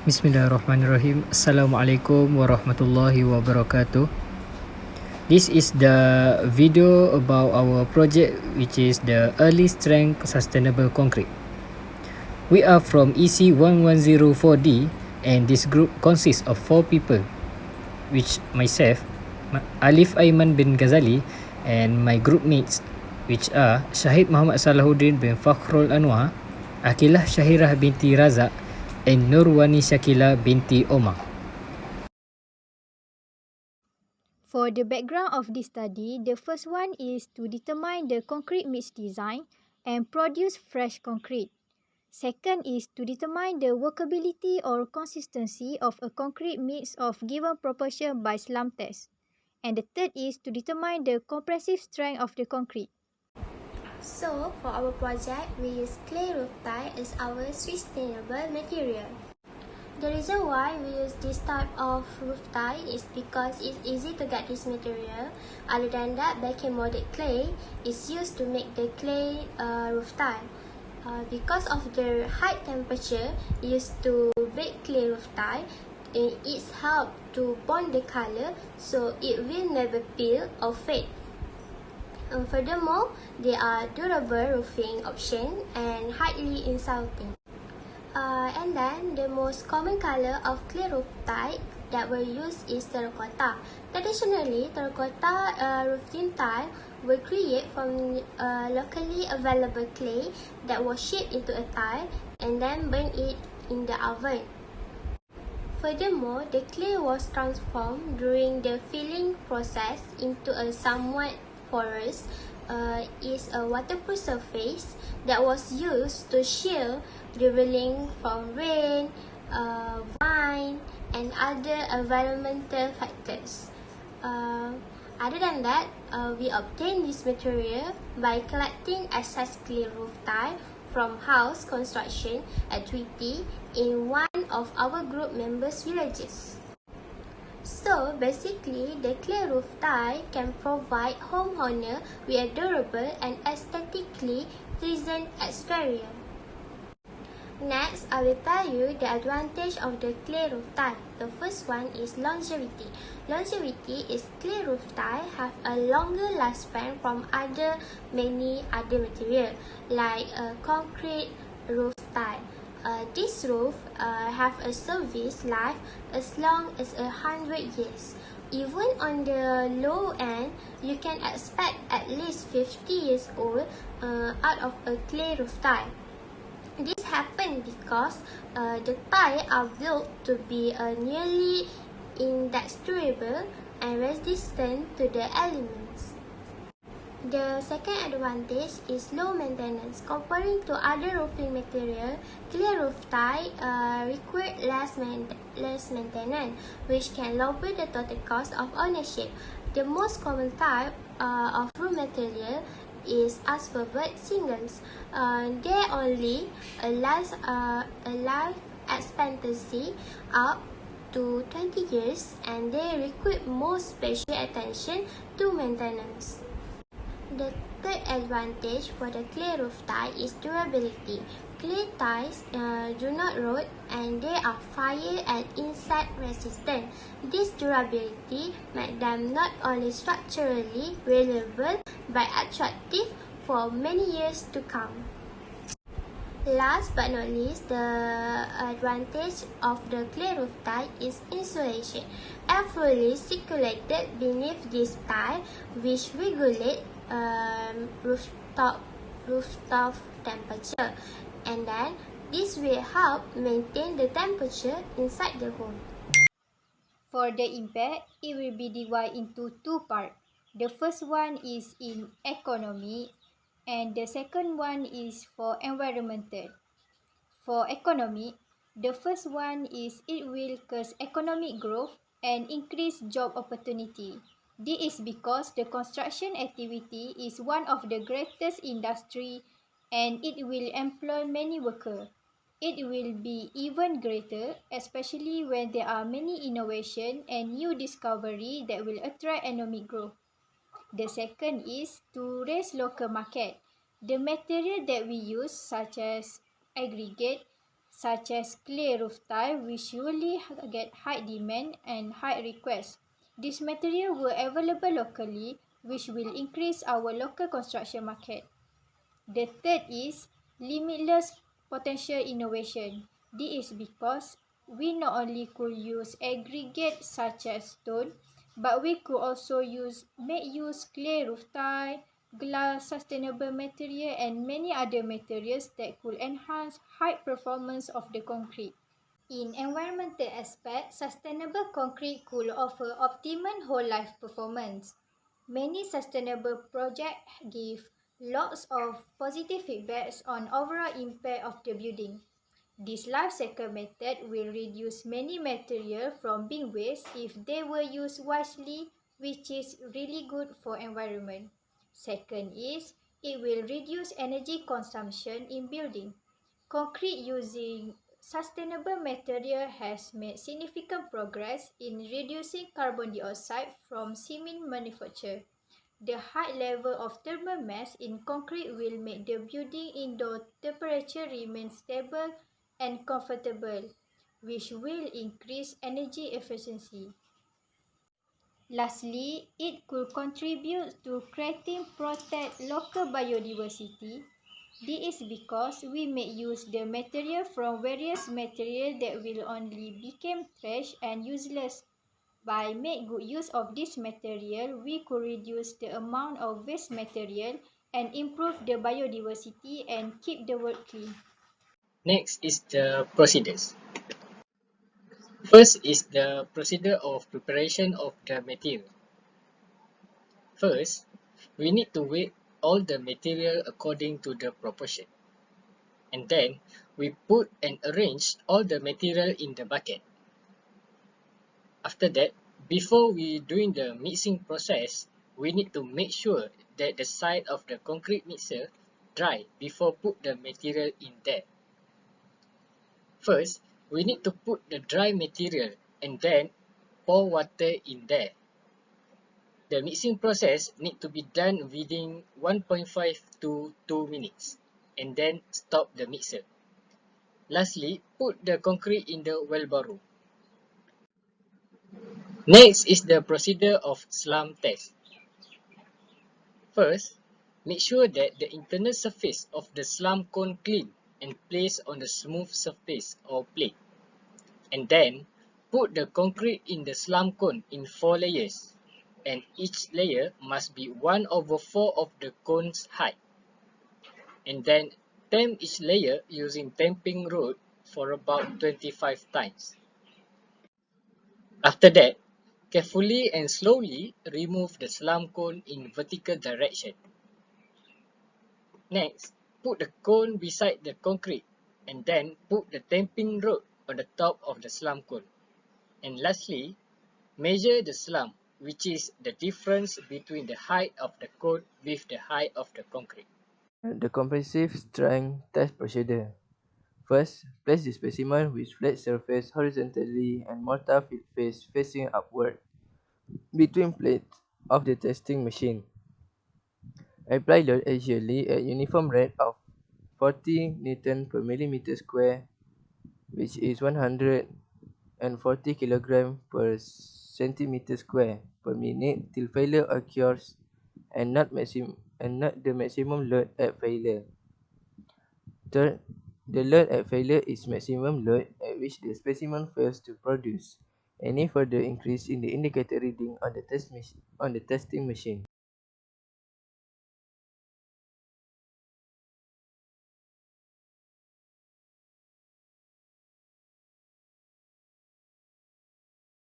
Bismillahirrahmanirrahim. Assalamualaikum warahmatullahi wabarakatuh. This is the video about our project, which is the early strength sustainable concrete. We are from EC1104D, and this group consists of 4 people, which myself, Alif Aiman bin Ghazali, and my group mates, which are Syahid Muhammad Salahuddin bin Fakhrul Anwar, Akilah Syahirah binti Razak, and Nurwani Syakila binti Omar. For the background of this study, the first one is to determine the concrete mix design and produce fresh concrete. Second is to determine the workability or consistency of a concrete mix of given proportion by slump test. And the third is to determine the compressive strength of the concrete. So, for our project, we use clay roof tile as our sustainable material. The reason why we use this type of roof tile is because it's easy to get this material. Other than that, baking molded clay is used to make the clay roof tile. Because of the high temperature used to bake clay roof tile, it's help to bond the color so it will never peel or fade. Furthermore, they are durable roofing option and highly insulating. And then the most common color of clay roof tile that were used is terracotta. Traditionally, terracotta roofing tile were created from locally available clay that was shaped into a tile and then burned it in the oven. Furthermore, the clay was transformed during the filling process into a somewhat porous is a waterproof surface that was used to shield drilling from rain, wind, and other environmental factors. Other than that, we obtain this material by collecting excess clay roof tile from house construction activity in one of our group members' villages. So basically, the clay roof tile can provide homeowner with a durable and aesthetically pleasant exterior. Next, I will tell you the advantage of the clay roof tile. The first one is longevity. Longevity is clay roof tile have a longer lifespan from many other material like concrete roof tile. This roof have a service life as long as 100 years. Even on the low end, you can expect at least 50 years old out of a clay roof tile. This happened because the tile are built to be nearly indestructible and resistant to the elements. The second advantage is low maintenance. Comparing to other roofing material, clay roof tile require less maintenance, which can lower the total cost of ownership. The most common type of roof material is asphalt shingles. They only a life expectancy up to 20 years, and they require more special attention to maintenance. The third advantage for the clay roof tile is durability. Clay tiles do not rot and they are fire and insect resistant. This durability makes them not only structurally reliable but attractive for many years to come. Last but not least, the advantage of the clay roof tile is insulation. Air fully circulated beneath this tile, which regulate rooftop temperature, and then this will help maintain the temperature inside the home. For the impact, it will be divided into two parts. The first one is in economy and the second one is for environmental. For economy, the first one is it will cause economic growth and increase job opportunity. This is because the construction activity is one of the greatest industry and it will employ many workers. It will be even greater, especially when there are many innovation and new discovery that will attract economic growth. The second is to raise local market. The material that we use, such as aggregate, such as clay roof tile, which usually get high demand and high request. These materials were available locally, which will increase our local construction market. The third is limitless potential innovation. This is because we not only could use aggregate such as stone, but we could also make use clay roof tile, glass, sustainable material, and many other materials that could enhance height performance of the concrete. In environmental aspect, sustainable concrete could offer optimum whole life performance. Many sustainable projects give lots of positive feedbacks on overall impact of the building. This life cycle method will reduce many material from being waste if they were used wisely, which is really good for environment. Second is it will reduce energy consumption in building. Concrete using sustainable material has made significant progress in reducing carbon dioxide from cement manufacture. The high level of thermal mass in concrete will make the building indoor temperature remain stable and comfortable, which will increase energy efficiency. Lastly, it could contribute to creating protect local biodiversity. This is because we may use the material from various materials that will only become trash and useless. By make good use of this material, we could reduce the amount of waste material and improve the biodiversity and keep the world clean. Next is the procedures. First is the procedure of preparation of the material. First, we need to weigh all the material according to the proportion. And then, we put and arrange all the material in the bucket. After that, before we doing the mixing process, we need to make sure that the side of the concrete mixer dry before put the material in there. First, we need to put the dry material and then pour water in there. The mixing process need to be done within 1.5 to 2 minutes and then stop the mixer. Lastly, put the concrete in the wheelbarrow. Next is the procedure of slump test. First, make sure that the internal surface of the slump cone clean and placed on a smooth surface or plate. And then, put the concrete in the slump cone in 4 layers, and each layer must be 1/4 of the cone's height. And then, tamp each layer using tamping rod for about 25 times. After that, carefully and slowly remove the slump cone in vertical direction. Next, put the cone beside the concrete and then put the tamping rod on the top of the slump cone. And lastly, measure the slump, which is the difference between the height of the cone with the height of the concrete. The comprehensive strength test procedure. First, place the specimen with flat surface horizontally and mortar feed face facing upward between plates of the testing machine. Apply load axially at uniform rate of 40 Newton per millimeter square, which is 140 kg per centimeter square per minute till failure occurs and not the maximum load at failure. Third, the load at failure is maximum load at which the specimen fails to produce any further increase in the indicator reading on the testing machine.